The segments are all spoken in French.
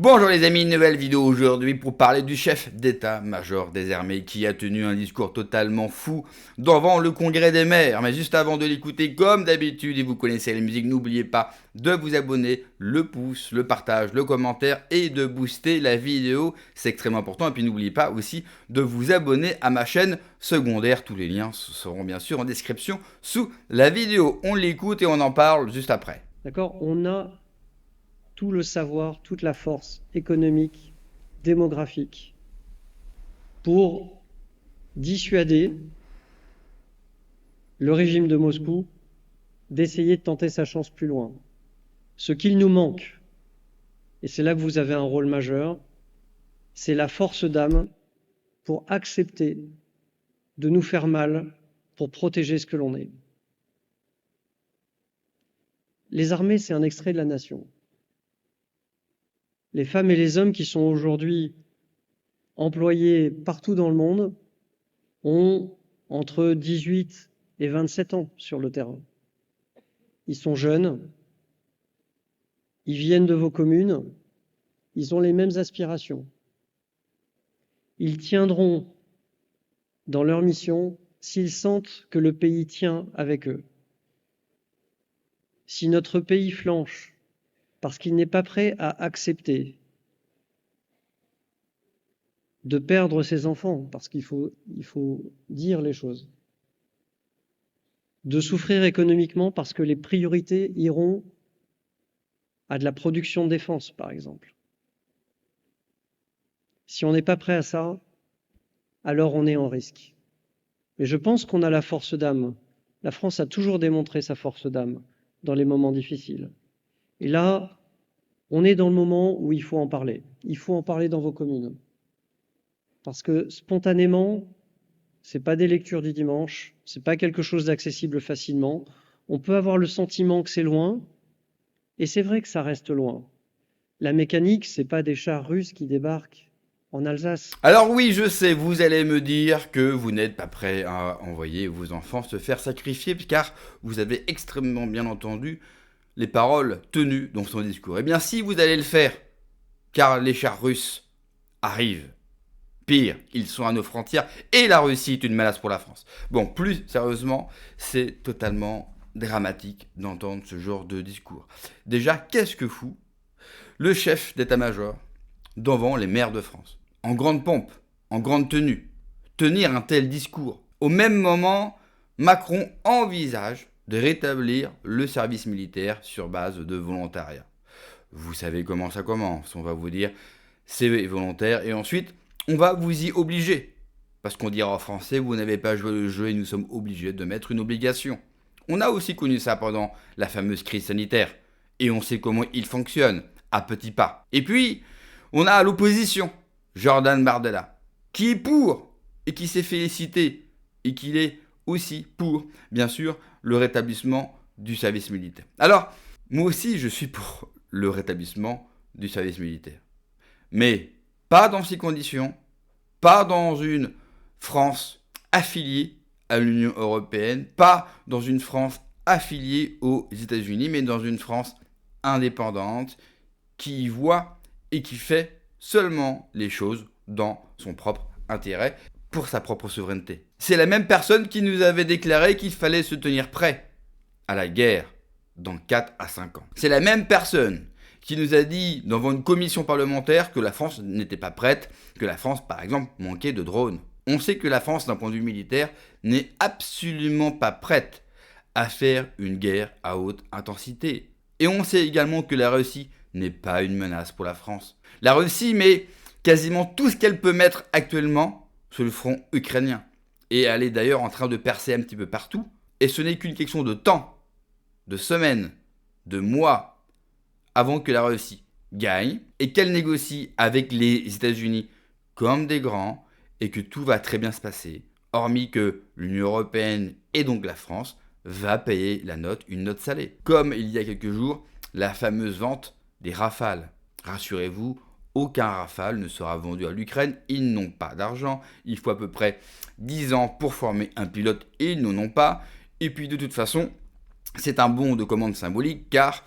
Bonjour les amis, nouvelle vidéo aujourd'hui pour parler du chef d'état-major des armées qui a tenu un discours totalement fou devant le congrès des maires. Mais juste avant de l'écouter, comme d'habitude, et vous connaissez la musique, n'oubliez pas de vous abonner, le pouce, le partage, le commentaire et de booster la vidéo, c'est extrêmement important. Et puis n'oubliez pas aussi de vous abonner à ma chaîne secondaire, tous les liens seront bien sûr en description sous la vidéo. On l'écoute et on en parle juste après. D'accord? On a tout le savoir, toute la force économique, démographique pour dissuader le régime de Moscou d'essayer de tenter sa chance plus loin. Ce qu'il nous manque, et c'est là que vous avez un rôle majeur, c'est la force d'âme pour accepter de nous faire mal pour protéger ce que l'on est. Les armées, c'est un extrait de la nation. Les femmes et les hommes qui sont aujourd'hui employés partout dans le monde ont entre 18 et 27 ans sur le terrain. Ils sont jeunes, ils viennent de vos communes, ils ont les mêmes aspirations. Ils tiendront dans leur mission s'ils sentent que le pays tient avec eux. Si notre pays flanche parce qu'il n'est pas prêt à accepter de perdre ses enfants, parce qu'il faut dire les choses, de souffrir économiquement parce que les priorités iront à de la production de défense, par exemple. Si on n'est pas prêt à ça, alors on est en risque. Mais je pense qu'on a la force d'âme. La France a toujours démontré sa force d'âme dans les moments difficiles. Et là, on est dans le moment où il faut en parler. Il faut en parler dans vos communes. Parce que spontanément, c'est pas des lectures du dimanche, c'est pas quelque chose d'accessible facilement. On peut avoir le sentiment que c'est loin, et c'est vrai que ça reste loin. La mécanique, c'est pas des chars russes qui débarquent en Alsace. Alors oui, je sais, vous allez me dire que vous n'êtes pas prêt à envoyer vos enfants se faire sacrifier, car vous avez extrêmement bien entendu les paroles tenues dans son discours. Eh bien si, vous allez le faire, car les chars russes arrivent. Pire, ils sont à nos frontières et la Russie est une menace pour la France. Bon, plus sérieusement, c'est totalement dramatique d'entendre ce genre de discours. Déjà, qu'est-ce que fout le chef d'état-major devant les maires de France, en grande pompe, en grande tenue, tenir un tel discours? Au même moment, Macron envisage de rétablir le service militaire sur base de volontariat. Vous savez comment ça commence, on va vous dire c'est volontaire et ensuite on va vous y obliger. Parce qu'on dira en français, vous n'avez pas joué le jeu et nous sommes obligés de mettre une obligation. On a aussi connu ça pendant la fameuse crise sanitaire. Et on sait comment il fonctionne, à petits pas. Et puis, on a l'opposition, Jordan Bardella, qui est pour et qui s'est félicité et qu'il est aussi pour, bien sûr, le rétablissement du service militaire. Alors, moi aussi, je suis pour le rétablissement du service militaire. Mais pas dans ces conditions, pas dans une France affiliée à l'Union européenne, pas dans une France affiliée aux États-Unis, mais dans une France indépendante qui y voit et qui fait seulement les choses dans son propre intérêt, pour sa propre souveraineté. C'est la même personne qui nous avait déclaré qu'il fallait se tenir prêt à la guerre dans 4 à 5 ans. C'est la même personne qui nous a dit devant une commission parlementaire que la France n'était pas prête, que la France, par exemple, manquait de drones. On sait que la France, d'un point de vue militaire, n'est absolument pas prête à faire une guerre à haute intensité. Et on sait également que la Russie n'est pas une menace pour la France. La Russie met quasiment tout ce qu'elle peut mettre actuellement sur le front ukrainien. Et elle est d'ailleurs en train de percer un petit peu partout. Et ce n'est qu'une question de temps, de semaines, de mois, avant que la Russie gagne et qu'elle négocie avec les États-Unis comme des grands et que tout va très bien se passer, hormis que l'Union européenne et donc la France va payer la note, une note salée. Comme il y a quelques jours, la fameuse vente des Rafales. Rassurez-vous, aucun Rafale ne sera vendu à l'Ukraine, ils n'ont pas d'argent, il faut à peu près 10 ans pour former un pilote et ils n'en ont pas. Et puis de toute façon, c'est un bon de commande symbolique car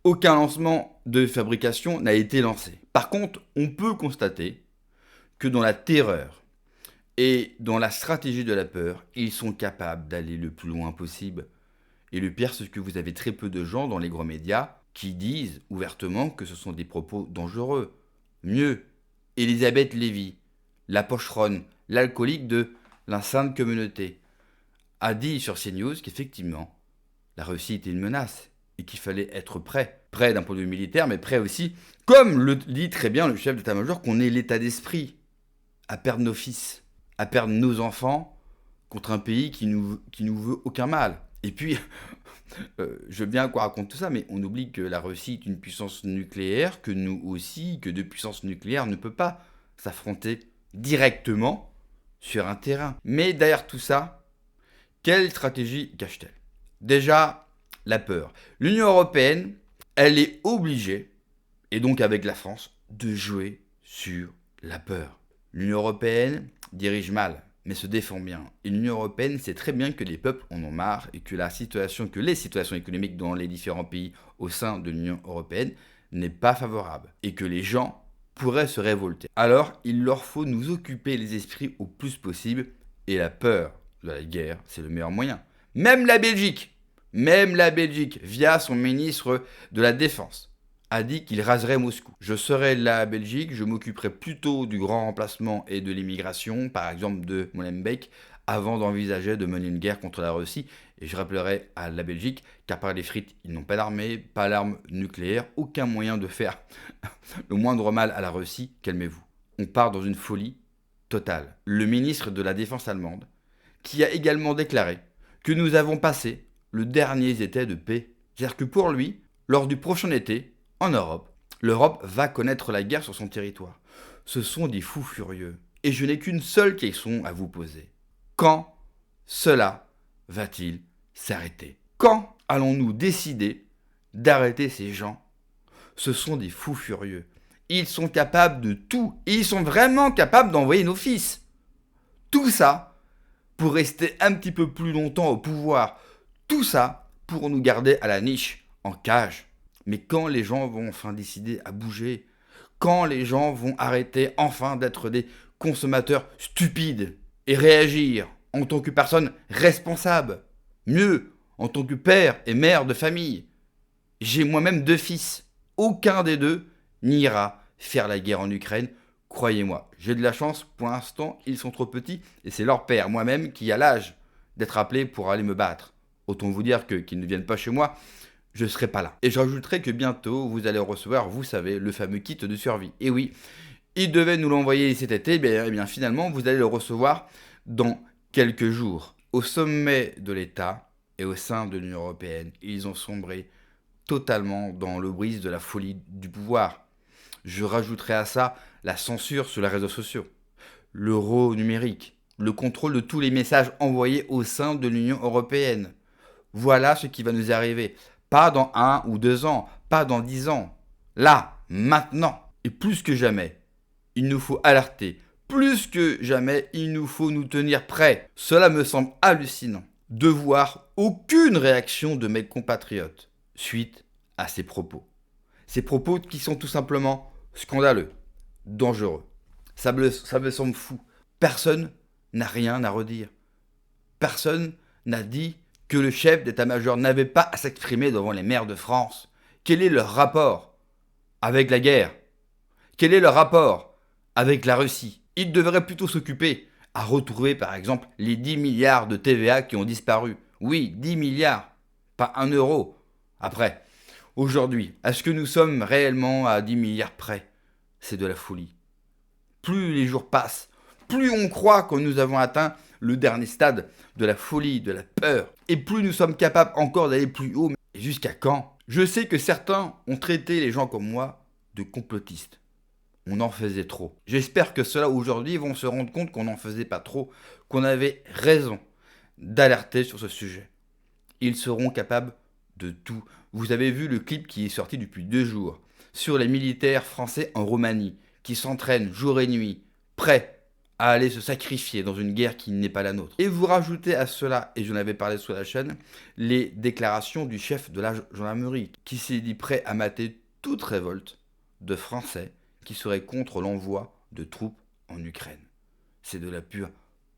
aucun lancement de fabrication n'a été lancé. Par contre, on peut constater que dans la terreur et dans la stratégie de la peur, ils sont capables d'aller le plus loin possible. Et le pire, c'est que vous avez très peu de gens dans les grands médias qui disent ouvertement que ce sont des propos dangereux. Mieux, Elisabeth Lévy, la pocheronne, l'alcoolique de la sainte communauté, a dit sur CNews qu'effectivement, la Russie était une menace et qu'il fallait être prêt. Prêt d'un point de vue militaire, mais prêt aussi, comme le dit très bien le chef d'état-major, qu'on ait l'état d'esprit à perdre nos fils, à perdre nos enfants contre un pays qui nous veut aucun mal. Et puis, je veux bien qu'on raconte tout ça, mais on oublie que la Russie est une puissance nucléaire, que nous aussi, que deux puissances nucléaires ne peuvent pas s'affronter directement sur un terrain. Mais derrière tout ça, quelle stratégie cache-t-elle ? Déjà, la peur. L'Union européenne, elle est obligée, et donc avec la France, de jouer sur la peur. L'Union européenne dirige mal, mais se défend bien. Et l'Union européenne sait très bien que les peuples en ont marre et que les situations économiques dans les différents pays au sein de l'Union européenne n'est pas favorable. Et que les gens pourraient se révolter. Alors, il leur faut nous occuper les esprits au plus possible. Et la peur de la guerre, c'est le meilleur moyen. Même la Belgique, via son ministre de la Défense, a dit qu'il raserait Moscou. Je serai la Belgique, je m'occuperai plutôt du grand remplacement et de l'immigration, par exemple de Molenbeek, avant d'envisager de mener une guerre contre la Russie. Et je rappellerai à la Belgique qu'à part les frites, ils n'ont pas d'armée, pas d'armes nucléaires, aucun moyen de faire le moindre mal à la Russie. Calmez-vous. On part dans une folie totale. Le ministre de la Défense allemande, qui a également déclaré que nous avons passé le dernier été de paix. C'est-à-dire que pour lui, lors du prochain été, en Europe, l'Europe va connaître la guerre sur son territoire. Ce sont des fous furieux. Et je n'ai qu'une seule question à vous poser. Quand cela va-t-il s'arrêter ? Quand allons-nous décider d'arrêter ces gens ? Ce sont des fous furieux. Ils sont capables de tout. Et ils sont vraiment capables d'envoyer nos fils. Tout ça pour rester un petit peu plus longtemps au pouvoir. Tout ça pour nous garder à la niche, en cage. Mais quand les gens vont enfin décider à bouger, quand les gens vont arrêter enfin d'être des consommateurs stupides et réagir en tant que personne responsable, mieux, en tant que père et mère de famille. J'ai moi-même 2 fils. Aucun des deux n'ira faire la guerre en Ukraine. Croyez-moi, j'ai de la chance, pour l'instant, ils sont trop petits et c'est leur père, moi-même, qui a l'âge d'être appelé pour aller me battre. Autant vous dire qu'ils ne viennent pas chez moi, je ne serai pas là. Et je rajouterai que bientôt, vous allez recevoir, vous savez, le fameux kit de survie. Et oui, ils devaient nous l'envoyer cet été, et bien finalement, vous allez le recevoir dans quelques jours. Au sommet de l'État et au sein de l'Union européenne, ils ont sombré totalement dans le brise de la folie du pouvoir. Je rajouterai à ça la censure sur les réseaux sociaux, l'euro numérique, le contrôle de tous les messages envoyés au sein de l'Union européenne. Voilà ce qui va nous arriver. Pas dans 1 ou 2 ans, pas dans 10 ans. Là, maintenant. Et plus que jamais, il nous faut alerter. Plus que jamais, il nous faut nous tenir prêts. Cela me semble hallucinant de voir aucune réaction de mes compatriotes suite à ces propos. Ces propos qui sont tout simplement scandaleux, dangereux. Ça me semble fou. Personne n'a rien à redire. Personne n'a dit que le chef d'état-major n'avait pas à s'exprimer devant les maires de France. Quel est leur rapport avec la guerre ? Quel est leur rapport avec la Russie ? Il devrait plutôt s'occuper à retrouver par exemple les 10 milliards de TVA qui ont disparu. Oui, 10 milliards, pas 1 euro. Après, aujourd'hui, est-ce que nous sommes réellement à 10 milliards près ? C'est de la folie. Plus les jours passent, plus on croit que nous avons atteint le dernier stade de la folie, de la peur. Et plus nous sommes capables encore d'aller plus haut. Et jusqu'à quand ? Je sais que certains ont traité les gens comme moi de complotistes. On en faisait trop. J'espère que ceux-là aujourd'hui vont se rendre compte qu'on n'en faisait pas trop, qu'on avait raison d'alerter sur ce sujet. Ils seront capables de tout. Vous avez vu le clip qui est sorti depuis 2 jours sur les militaires français en Roumanie qui s'entraînent jour et nuit, prêts à aller se sacrifier dans une guerre qui n'est pas la nôtre. Et vous rajoutez à cela, et j'en avais parlé sur la chaîne, les déclarations du chef de la gendarmerie, qui s'est dit prêt à mater toute révolte de Français qui seraient contre l'envoi de troupes en Ukraine. C'est de la pure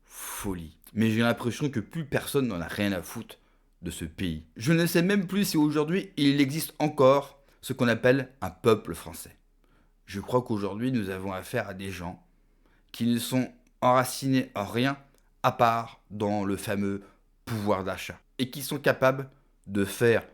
folie. Mais j'ai l'impression que plus personne n'en a rien à foutre de ce pays. Je ne sais même plus si aujourd'hui il existe encore ce qu'on appelle un peuple français. Je crois qu'aujourd'hui nous avons affaire à des gens qui ne sont enracinés en rien à part dans le fameux pouvoir d'achat et qui sont capables de faire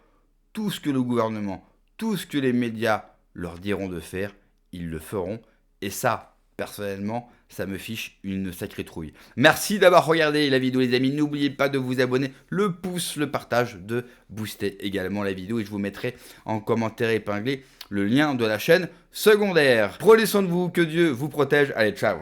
tout ce que le gouvernement, tout ce que les médias leur diront de faire, ils le feront. Et ça, personnellement, ça me fiche une sacrée trouille. Merci d'avoir regardé la vidéo les amis. N'oubliez pas de vous abonner, le pouce, le partage, de booster également la vidéo. Et je vous mettrai en commentaire épinglé le lien de la chaîne secondaire. Prenez soin de vous, que Dieu vous protège. Allez, ciao.